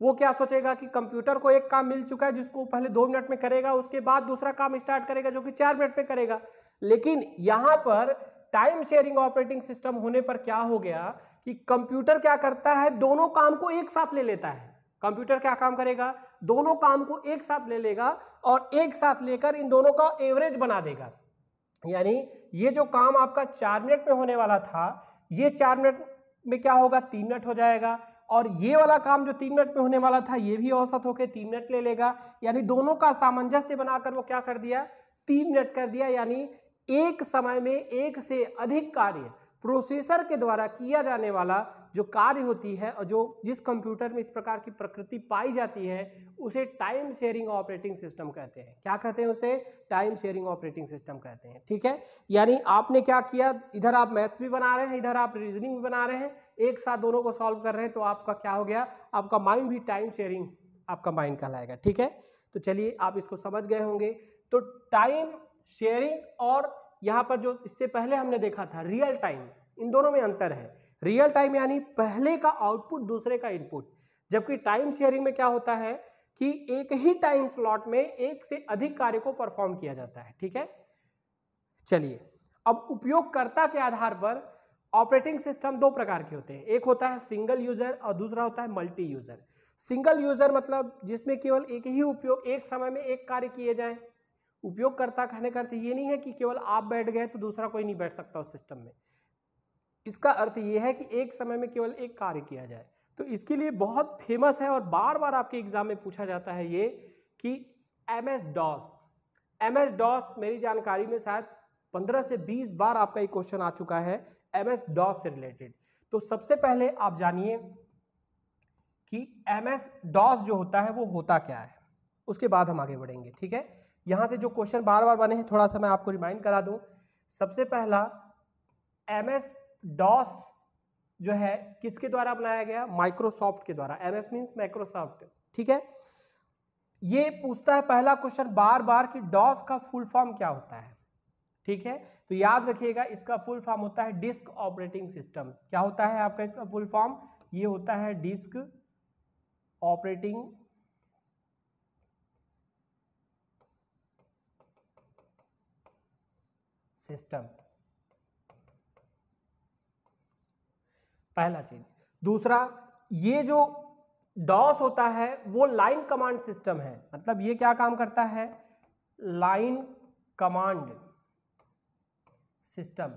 वो क्या सोचेगा कि कंप्यूटर को एक काम मिल चुका है जिसको पहले 2 मिनट में करेगा, उसके बाद दूसरा काम स्टार्ट करेगा जो कि 4 मिनट में करेगा। लेकिन यहां पर टाइम शेयरिंग ऑपरेटिंग सिस्टम होने पर क्या हो गया कि कंप्यूटर क्या करता है, दोनों काम को एक साथ ले लेता है। कंप्यूटर क्या काम करेगा, दोनों काम को एक साथ ले लेगा और एक साथ लेकर इन दोनों का एवरेज बना देगा। यानी ये जो काम आपका 4 मिनट में होने वाला था, ये 4 मिनट में क्या होगा, 3 मिनट हो जाएगा, और ये वाला काम जो 3 मिनट में होने वाला था ये भी औसत होकर 3 मिनट ले लेगा। यानी दोनों का सामंजस्य बनाकर वो क्या कर दिया, 3 मिनट कर दिया। यानी एक समय में एक से अधिक कार्य प्रोसेसर के द्वारा किया जाने वाला जो कार्य होती है, और जो जिस कंप्यूटर में इस प्रकार की प्रकृति पाई जाती है, उसे टाइम शेयरिंग ऑपरेटिंग सिस्टम कहते हैं। क्या कहते हैं उसे, टाइम शेयरिंग ऑपरेटिंग सिस्टम कहते हैं। ठीक है, यानी आपने क्या किया, इधर आप मैथ्स भी बना रहे हैं, इधर आप रीजनिंग भी बना रहे हैं, एक साथ दोनों को सॉल्व कर रहे हैं, तो आपका क्या हो गया, आपका माइंड भी टाइम शेयरिंग आपका माइंड कहलाएगा। ठीक है, तो चलिए आप इसको समझ गए होंगे। तो टाइम शेयरिंग और यहां पर जो इससे पहले हमने देखा था रियल टाइम, इन दोनों में अंतर है। रियल टाइम यानी पहले का आउटपुट दूसरे का इनपुट, जबकि टाइम शेयरिंग में क्या होता है कि एक ही टाइम स्लॉट में एक से अधिक कार्य को परफॉर्म किया जाता है। ठीक है, चलिए अब उपयोगकर्ता के आधार पर ऑपरेटिंग सिस्टम 2 प्रकार के होते हैं, एक होता है सिंगल यूजर और दूसरा होता है मल्टी यूजर। सिंगल यूजर मतलब जिसमें केवल एक ही उपयोग, एक समय में एक कार्य किए जाएं। उपयोगकर्ता कहने का अर्थ ये नहीं है कि केवल आप बैठ गए तो दूसरा कोई नहीं बैठ सकता उस सिस्टम में। इसका अर्थ यह है कि एक समय में केवल एक कार्य किया जाए। तो इसके लिए बहुत फेमस है और बार बार आपके एग्जाम में पूछा जाता है ये कि एमएस डॉस मेरी जानकारी में शायद 15 से 20 बार आपका ये क्वेश्चन आ चुका है एमएस डॉस से रिलेटेड। तो सबसे पहले आप जानिए कि एमएस डॉस जो होता है वो होता क्या है, उसके बाद हम आगे बढ़ेंगे। ठीक है, यहां से जो क्वेश्चन बार बार बने हैं थोड़ा सा मैं आपको रिमाइंड करा दूं। सबसे पहला एमएस डॉस जो है किसके द्वारा बनाया गया, माइक्रोसॉफ्ट के द्वारा। MS means Microsoft. ठीक है, ये पूछता है पहला क्वेश्चन बार बार कि डॉस का फुल फॉर्म क्या होता है। ठीक है, तो याद रखिएगा इसका फुल फॉर्म होता है डिस्क ऑपरेटिंग सिस्टम। क्या होता है आपका इसका फुल फॉर्म, ये होता है डिस्क ऑपरेटिंग सिस्टम। पहला चीज। दूसरा, ये जो डॉस होता है वो लाइन कमांड सिस्टम है, मतलब ये क्या काम करता है, लाइन कमांड सिस्टम।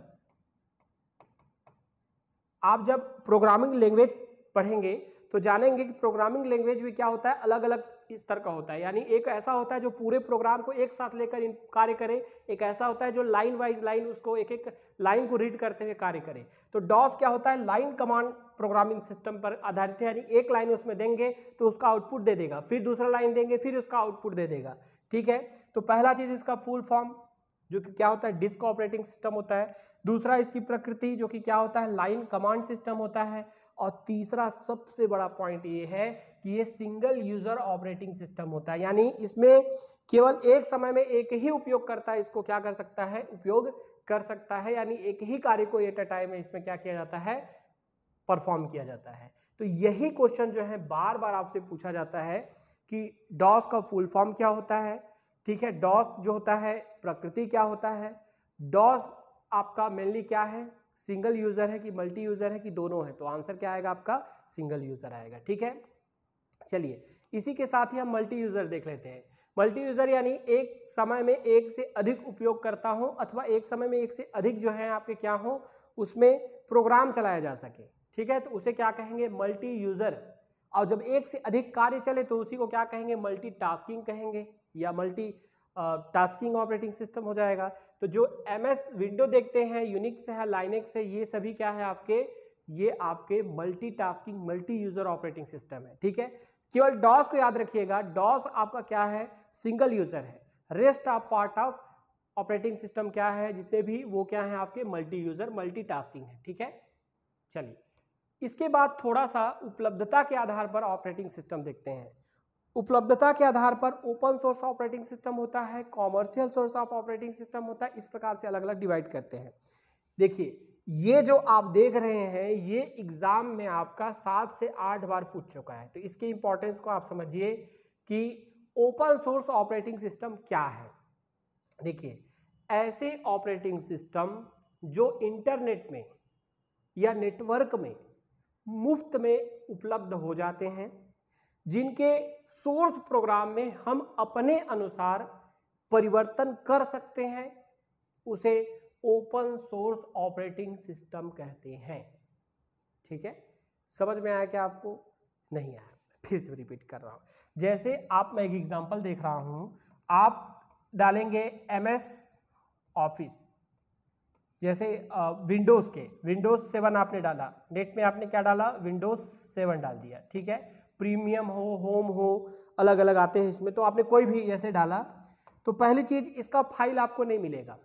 आप जब प्रोग्रामिंग लैंग्वेज पढ़ेंगे तो जानेंगे कि प्रोग्रामिंग लैंग्वेज भी क्या होता है, अलग अलग स्तर का होता है। यानी एक ऐसा होता है जो पूरे प्रोग्राम को एक साथ लेकर कार्य करे, एक ऐसा होता है जो लाइन वाइज लाइन उसको एक एक लाइन को रीड करते हुए कार्य करे। तो डॉस क्या होता है, लाइन कमांड प्रोग्रामिंग सिस्टम पर आधारित है, यानी एक लाइन उसमें देंगे तो उसका आउटपुट दे देगा, फिर दूसरा लाइन देंगे फिर उसका आउटपुट दे देगा। ठीक है, तो पहला चीज इसका फुल फॉर्म जो कि क्या होता है, डिस्क ऑपरेटिंग सिस्टम होता है। दूसरा, इसकी प्रकृति जो कि क्या होता है, लाइन कमांड सिस्टम होता है। और तीसरा सबसे बड़ा पॉइंट ये है कि ये सिंगल यूजर ऑपरेटिंग सिस्टम होता है, यानी इसमें केवल एक समय में एक ही उपयोगकर्ता इसको क्या कर सकता है, उपयोग कर सकता है, यानी एक ही कार्य को एट अ टाइम में इसमें क्या किया जाता है, परफॉर्म किया जाता है। तो यही क्वेश्चन जो है बार बार आपसे पूछा जाता है कि डॉस का फुल फॉर्म क्या होता है। ठीक है, डॉस जो होता है प्रकृति क्या होता है, डॉस आपका मेनली क्या है, सिंगल यूजर है कि मल्टी यूजर है कि दोनों है, तो आंसर क्या आएगा आपका, सिंगल यूजर आएगा। ठीक है, चलिए इसी के साथ ही हम मल्टी यूजर देख लेते हैं। मल्टी यूजर यानी एक समय में एक से अधिक उपयोग करता हूं, अथवा एक समय में एक से अधिक जो है आपके क्या हो, उसमें प्रोग्राम चलाया जा सके। ठीक है, तो उसे क्या कहेंगे, मल्टी यूजर। और जब एक से अधिक कार्य चले तो उसी को क्या कहेंगे, मल्टी टास्किंग कहेंगे, या मल्टी टास्किंग ऑपरेटिंग सिस्टम हो जाएगा। तो जो MS विंडो देखते हैं, यूनिक्स है, लाइनेक्स है, ये सभी क्या है आपके, ये आपके multi tasking multi user operating system है। ठीक है, केवल डॉस को याद रखिएगा, डॉस आपका क्या है, सिंगल यूजर है। Rest of part of operating system क्या है, जितने भी वो क्या है आपके मल्टी यूजर मल्टी टास्किंग है। ठीक है, चलिए इसके बाद थोड़ा सा उपलब्धता के आधार पर ऑपरेटिंग सिस्टम देखते हैं। उपलब्धता के आधार पर ओपन सोर्स ऑपरेटिंग सिस्टम होता है, commercial source of operating system होता है, इस प्रकार से अलग अलग डिवाइड करते हैं। देखिए ये जो आप देख रहे हैं ये एग्जाम में आपका 7 से 8 बार पूछ चुका है, तो इसके इंपॉर्टेंस को आप समझिए कि ओपन सोर्स ऑपरेटिंग सिस्टम क्या है। देखिए ऐसे ऑपरेटिंग सिस्टम जो इंटरनेट में या नेटवर्क में मुफ्त में उपलब्ध हो जाते हैं, जिनके सोर्स प्रोग्राम में हम अपने अनुसार परिवर्तन कर सकते हैं, उसे ओपन सोर्स ऑपरेटिंग सिस्टम कहते हैं। ठीक है, समझ में आया क्या आपको, नहीं आया, फिर से रिपीट कर रहा हूं। जैसे मैं एक एग्जांपल देख रहा हूं, आप डालेंगे MS ऑफिस, जैसे विंडोज के विंडोज 7 आपने डाला, नेट में आपने क्या डाला, विंडोज 7 डाल दिया। ठीक है, प्रीमियम हो, होम हो, अलग अलग आते हैं इसमें, तो आपने कोई भी ऐसे डाला तो पहली चीज इसका फाइल आपको नहीं मिलेगा।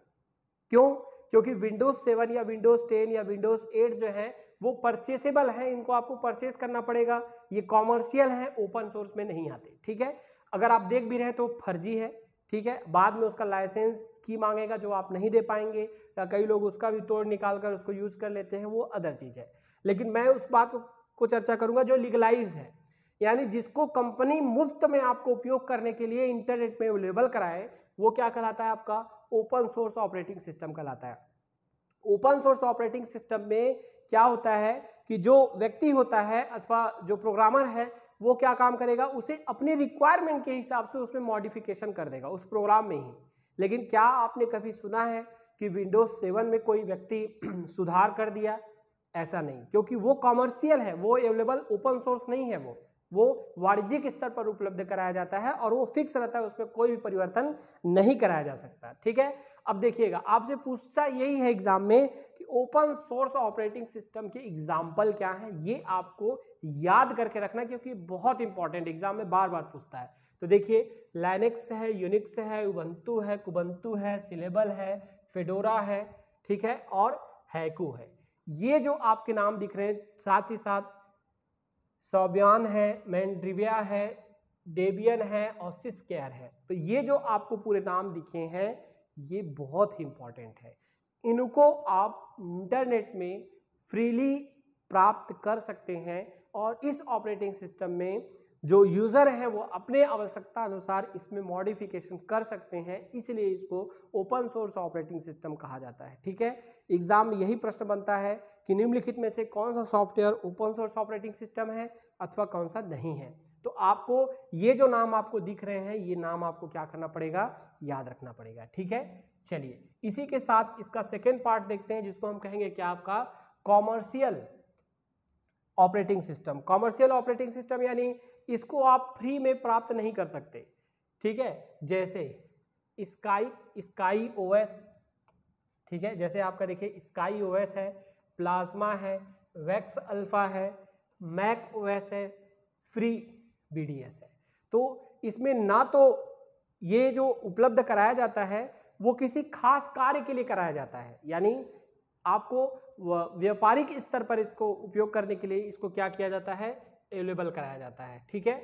क्यों, क्योंकि विंडोज 7 या विंडोज 10 या विंडोज 8 जो है वो परचेसेबल है, इनको आपको परचेस करना पड़ेगा, ये कॉमर्शियल है, ओपन सोर्स में नहीं आते। ठीक है, अगर आप देख भी रहे हैं तो फर्जी है। ठीक है, बाद में उसका लाइसेंस की मांगेगा जो आप नहीं दे पाएंगे, या कई लोग उसका भी तोड़ निकाल कर उसको यूज कर लेते हैं, वो अदर चीज है। लेकिन मैं उस बात को चर्चा करूंगा जो लीगलाइज है, यानी जिसको कंपनी मुफ्त में आपको उपयोग करने के लिए इंटरनेट में अवेलेबल कराए, वो क्या कहलाता है आपका, ओपन सोर्स ऑपरेटिंग सिस्टम कहलाता है। ओपन सोर्स ऑपरेटिंग सिस्टम में क्या होता है कि जो व्यक्ति होता है अथवा जो प्रोग्रामर है वो क्या काम करेगा, उसे अपनी रिक्वायरमेंट के हिसाब से उसमें मॉडिफिकेशन कर देगा उस प्रोग्राम में ही। लेकिन क्या आपने कभी सुना है कि विंडोज 7 में कोई व्यक्ति सुधार कर दिया, ऐसा नहीं, क्योंकि वो कॉमर्शियल है, वो अवेलेबल ओपन सोर्स नहीं है, वो वाणिज्यिक स्तर पर उपलब्ध कराया जाता है और वो फिक्स रहता है, उसमें कोई भी परिवर्तन नहीं कराया जा सकता। ठीक है, अब देखिएगा आपसे पूछता यही है एग्जाम में कि ओपन सोर्स ऑपरेटिंग सिस्टम के एग्जाम्पल क्या है, ये आपको याद करके रखना, क्योंकि बहुत इंपॉर्टेंट एग्जाम में बार बार पूछता है। तो देखिए लाइनेक्स है, यूनिक्स है, उबंटू है, कुबंतु है, सिलेबल है, फेडोरा है, ठीक है, और हैकू है। ये जो आपके नाम दिख रहे हैं, साथ ही साथ सॉबियन है, मैंड्रिविया है, डेबियन है और सिस्केयर है। तो ये जो आपको पूरे नाम दिखे हैं ये बहुत ही इंपॉर्टेंट है, इनको आप इंटरनेट में फ्रीली प्राप्त कर सकते हैं और इस ऑपरेटिंग सिस्टम में जो यूज़र हैं वो अपने आवश्यकता अनुसार इसमें मॉडिफिकेशन कर सकते हैं, इसलिए इसको ओपन सोर्स ऑपरेटिंग सिस्टम कहा जाता है। ठीक है, एग्जाम में यही प्रश्न बनता है कि निम्नलिखित में से कौन सा software open source operating system है अथवा कौन सा नहीं है। तो आपको ये जो नाम आपको दिख रहे हैं, ये नाम आपको क्या करना पड़ेगा, याद रखना पड़ेगा। ठीक है, चलिए इसी के साथ इसका सेकेंड पार्ट देखते हैं, जिसको हम कहेंगे क्या, आपका commercial operating system. Commercial operating system यानी इसको आप फ्री में प्राप्त नहीं कर सकते। ठीक है, जैसे स्काई ओएस, ठीक है, जैसे आपका देखिए स्काई ओएस है, प्लाज्मा है, वेक्स अल्फा है, मैक ओएस है, फ्री बीडीएस है। तो इसमें ना तो ये जो उपलब्ध कराया जाता है वो किसी खास कार्य के लिए कराया जाता है, यानी आपको व्यापारिक स्तर पर इसको उपयोग करने के लिए इसको क्या किया जाता है, अवेलेबल कराया जाता है। ठीक है,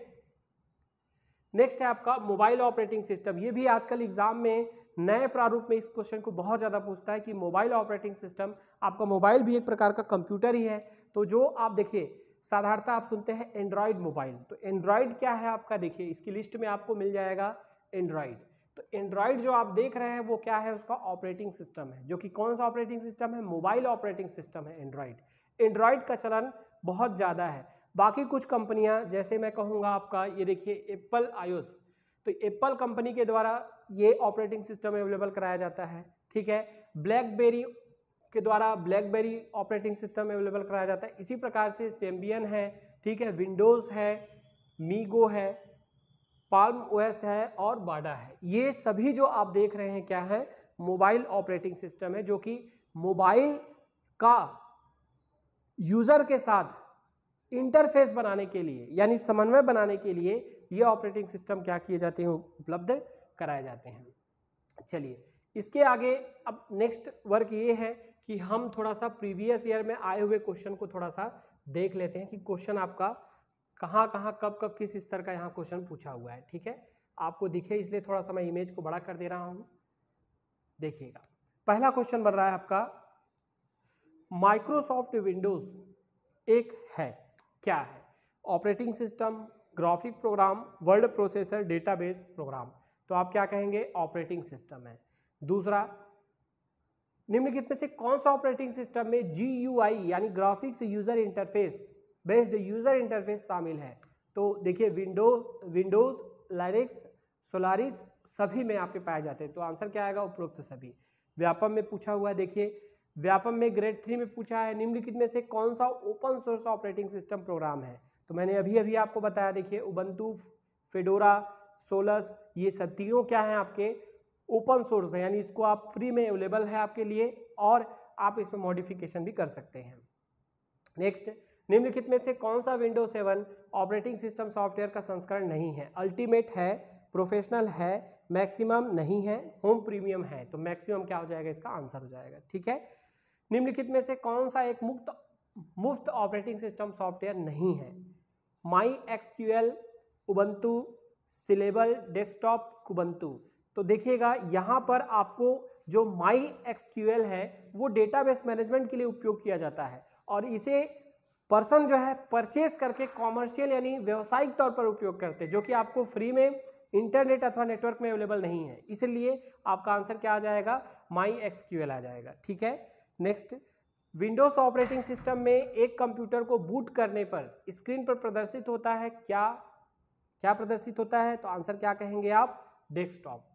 नेक्स्ट है आपका मोबाइल ऑपरेटिंग सिस्टम। ये भी आजकल एग्जाम में नए प्रारूप में इस क्वेश्चन को बहुत ज़्यादा पूछता है कि मोबाइल ऑपरेटिंग सिस्टम, आपका मोबाइल भी एक प्रकार का कंप्यूटर ही है। तो जो आप देखिए साधारणतः आप सुनते हैं एंड्रॉयड मोबाइल, तो एंड्रॉयड क्या है आपका, देखिए इसकी लिस्ट में आपको मिल जाएगा एंड्रॉयड। तो एंड्रॉयड जो आप देख रहे हैं वो क्या है, उसका ऑपरेटिंग सिस्टम है, जो कि कौन सा ऑपरेटिंग सिस्टम है, मोबाइल ऑपरेटिंग सिस्टम है एंड्रॉयड। एंड्रॉयड का चलन बहुत ज़्यादा है। बाकी कुछ कंपनियां, जैसे मैं कहूँगा आपका ये देखिए एप्पल आईओएस, तो एप्पल कंपनी के द्वारा ये ऑपरेटिंग सिस्टम अवेलेबल कराया जाता है। ठीक है, ब्लैकबेरी के द्वारा ब्लैकबेरी ऑपरेटिंग सिस्टम अवेलेबल कराया जाता है। इसी प्रकार से सेम्बियन है, ठीक है, विंडोज़ है, मीगो है, पाल्म ओएस है और बाडा है। ये सभी जो आप देख रहे हैं क्या है, मोबाइल ऑपरेटिंग सिस्टम है, जो कि मोबाइल का यूज़र के साथ इंटरफेस बनाने के लिए यानी समन्वय बनाने के लिए ये ऑपरेटिंग सिस्टम क्या किए जाते हैं, उपलब्ध कराए जाते हैं। चलिए इसके आगे अब नेक्स्ट वर्क ये है कि हम थोड़ा सा प्रीवियस ईयर में आए हुए क्वेश्चन को थोड़ा सा देख लेते हैं कि क्वेश्चन आपका कहाँ कहाँ कब कब किस स्तर का यहाँ क्वेश्चन पूछा हुआ है। ठीक है, आपको दिखे इसलिए थोड़ा सा मैं इमेज को बड़ा कर दे रहा हूँ। देखिएगा पहला क्वेश्चन बन रहा है आपका, माइक्रोसॉफ्ट विंडोज एक है, क्या है, operating system, graphic program, word processor, database program. तो आप क्या कहेंगे, ऑपरेटिंग सिस्टम है। दूसरा, निम्नलिखित में से कौन सा ऑपरेटिंग सिस्टम में GUI यानी graphics user interface based user interface शामिल है। तो देखिए विंडोज, लाइनेक्स, सोलारिस सभी में आपके पाए जाते हैं। तो आंसर क्या आएगा, उपरोक्त सभी। व्यापम में पूछा हुआ है, देखिए व्यापम में ग्रेड 3 में पूछा है, निम्नलिखित में से कौन सा open source operating system program है। तो मैंने अभी अभी आपको बताया, देखिए उबंटू, फेडोरा, सोलस, ये सब तीनों क्या हैं, आपके ओपन सोर्स है, यानी इसको आप फ्री में अवेलेबल है आपके लिए और आप इसमें मॉडिफिकेशन भी कर सकते हैं। नेक्स्ट, निम्नलिखित में से कौन सा विंडोज 7 ऑपरेटिंग सिस्टम सॉफ्टवेयर का संस्करण नहीं है। अल्टीमेट है, प्रोफेशनल है, मैक्सिमम नहीं है, होम प्रीमियम है। तो मैक्सिमम क्या हो जाएगा, इसका आंसर हो जाएगा। ठीक है, निम्नलिखित में से कौन सा एक मुफ्त ऑपरेटिंग सिस्टम सॉफ्टवेयर नहीं है। माई एक्सक्यूएल, उबंटू, सिलेबल, डेस्कटॉप, कुबंटू। तो देखिएगा यहाँ पर आपको जो माई एक्सक्यूएल है वो डेटाबेस मैनेजमेंट के लिए उपयोग किया जाता है और इसे पर्सन जो है परचेज करके कॉमर्शियल यानी व्यावसायिक तौर पर उपयोग करते हैं, जो कि आपको फ्री में इंटरनेट अथवा नेटवर्क में अवेलेबल नहीं है। इसलिए आपका आंसर क्या आ जाएगा, माई एक्सक्यूएल आ जाएगा। ठीक है, नेक्स्ट, विंडोज ऑपरेटिंग सिस्टम में एक कंप्यूटर को बूट करने पर स्क्रीन पर प्रदर्शित होता है क्या प्रदर्शित होता है। तो आंसर क्या कहेंगे आप, डेस्कटॉप।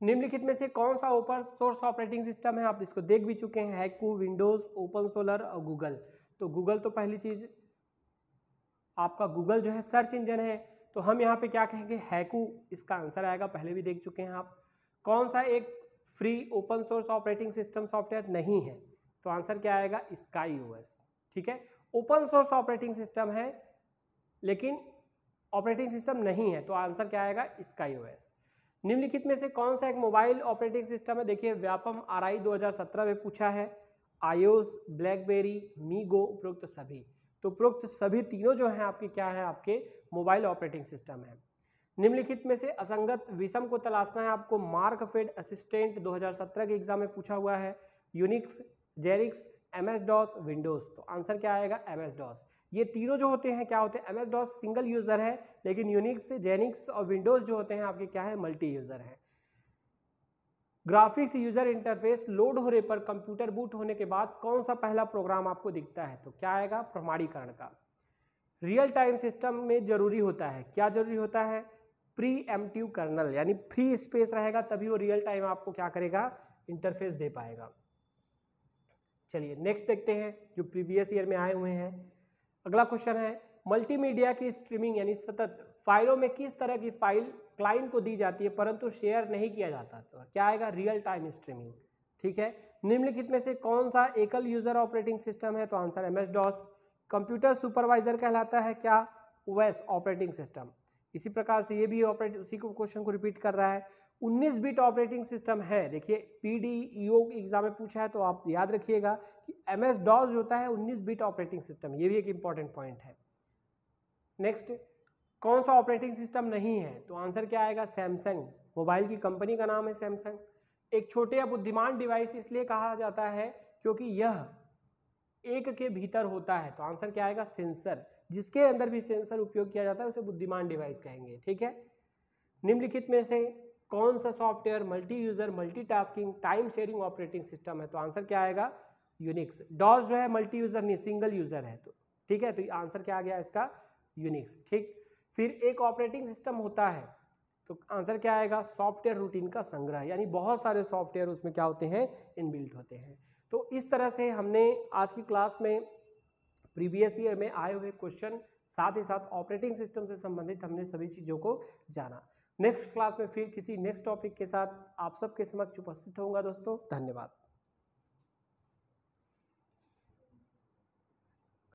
निम्नलिखित में से कौन सा ओपन सोर्स ऑपरेटिंग सिस्टम है, आप इसको देख भी चुके हैं, हैकू, विंडोज, ओपन सोलर और गूगल। तो गूगल तो पहली चीज आपका गूगल जो है सर्च इंजन है, तो हम यहाँ पे क्या कहेंगे, हैकू इसका आंसर आएगा, पहले भी देख चुके हैं आप। कौन सा एक free open source operating system software नहीं है, तो आंसर क्या आएगा, स्काई ओएस। ठीक है, ओपन सोर्स ऑपरेटिंग सिस्टम है लेकिन ऑपरेटिंग सिस्टम नहीं है, तो आंसर क्या आएगा, स्काई ओएस। निम्नलिखित में से कौन सा एक मोबाइल ऑपरेटिंग सिस्टम है, देखिए व्यापम RI 2017 में पूछा है, आयोस, ब्लैकबेरी, मीगो, उपरोक्त सभी। तो उपरोक्त सभी तीनों जो हैं आपके क्या है, आपके मोबाइल ऑपरेटिंग सिस्टम है। निम्नलिखित में से असंगत विषम को तलाशना है आपको, मार्क फेड असिस्टेंट 2017 के एग्जाम में पूछा हुआ है, यूनिक्स, जेरिक्स, MS DOS, विंडोज़। तो आंसर क्या आएगा? MS DOS। ये तीनों जो होते हैं क्या होते हैं? MS DOS सिंगल यूज़र है, लेकिन यूनिक्स, जेनिक्स और विंडोज़ जो होते हैं आपके क्या है? मल्टी यूज़र है। ग्राफिक्स यूजर इंटरफेस लोड होने पर कंप्यूटर बूट होने के बाद कौन सा पहला प्रोग्राम आपको दिखता है? तो क्या आएगा? प्रमाणीकरण का। रियल टाइम सिस्टम में जरूरी होता है, क्या जरूरी होता है? प्री एम्प्टिव कर्नल, यानी फ्री स्पेस रहेगा तभी वो रियल टाइम आपको क्या करेगा? इंटरफेस दे पाएगा। चलिए नेक्स्ट देखते हैं जो प्रीवियस ईयर में आए हुए हैं। अगला क्वेश्चन है, मल्टीमीडिया की स्ट्रीमिंग यानी सतत फाइलों में किस तरह की फाइल क्लाइंट को दी जाती है परंतु शेयर नहीं किया जाता? तो क्या आएगा? Real time streaming. ठीक है। निम्नलिखित में से कौन सा एकल यूजर ऑपरेटिंग सिस्टम है? तो answer MS DOS। Computer supervisor कहलाता है क्या? OS, operating system. इसी प्रकार से ये भी उसी को क्वेश्चन को रिपीट कर रहा है। 19 बिट ऑपरेटिंग सिस्टम है। देखिए PDEO एग्जाम में पूछा है तो आप याद रखिएगा कि MS DOS जो होता है 19 बिट ऑपरेटिंग सिस्टम, ये भी एक इंपॉर्टेंट पॉइंट है। नेक्स्ट, कौन सा ऑपरेटिंग सिस्टम नहीं है? तो आंसर क्या आएगा? सैमसंग। मोबाइल की कंपनी का नाम है सैमसंग। एक छोटे या बुद्धिमान डिवाइस इसलिए कहा जाता है क्योंकि यह एक के भीतर होता है। तो आंसर क्या आएगा? सेंसर। जिसके अंदर भी सेंसर उपयोग किया जाता है उसे बुद्धिमान डिवाइस कहेंगे। ठीक है। निम्नलिखित में से कौन सा software multi user, multitasking, time sharing operating system है? तो आंसर क्या आएगा? यूनिक्स। डॉस जो है मल्टी यूजर नहीं, सिंगल यूजर है। तो ठीक है, तो आंसर क्या आ गया इसका? यूनिक्स। ठीक। फिर एक ऑपरेटिंग सिस्टम होता है तो आंसर क्या आएगा? सॉफ्टवेयर रूटीन का संग्रह, यानी बहुत सारे सॉफ्टवेयर उसमें क्या होते हैं? इनबिल्ट होते हैं। तो इस तरह से हमने आज की क्लास में प्रीवियस ईयर में आए हुए क्वेश्चन, साथ ही साथ ऑपरेटिंग सिस्टम से संबंधित हमने सभी चीज़ों को जाना। नेक्स्ट क्लास में फिर किसी नेक्स्ट टॉपिक के साथ आप सबके समक्ष उपस्थित होऊंगा दोस्तों। धन्यवाद।